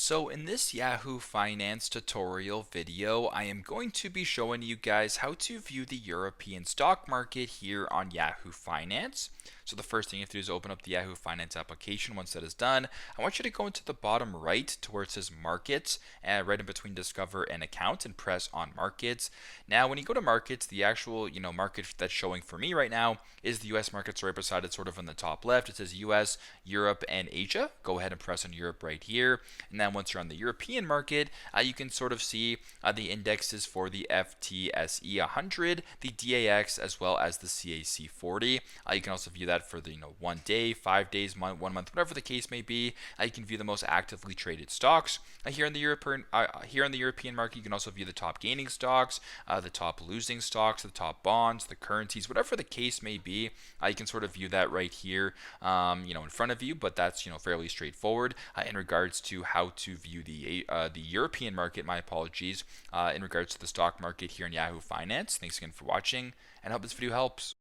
So in this Yahoo Finance tutorial video, I am going to be showing you guys how to view the European stock market here on Yahoo Finance. So the first thing you have to do is open up the Yahoo Finance application. Once that is done, I want you to go into the bottom right to where it says Markets, and right in between Discover and Account, and press on Markets. Now, when you go to Markets, the actual market that's showing for me right now is the U.S. markets right beside it, sort of on the top left. It says U.S., Europe, and Asia. Go ahead and press on Europe right here. And then once you're on the European market, you can sort of see the indexes for the FTSE 100, the DAX, as well as the CAC 40. You can also view that for the 1 day, 5 days, 1 month, whatever the case may be. You can view the most actively traded stocks here in the European market. You can also view the top gaining stocks, the top losing stocks, the top bonds, the currencies, whatever the case may be. You can sort of view that right here, in front of you. But that's fairly straightforward in regards to how to view the European market. My apologies, in regards to the stock market here in Yahoo Finance. Thanks again for watching, and I hope this video helps.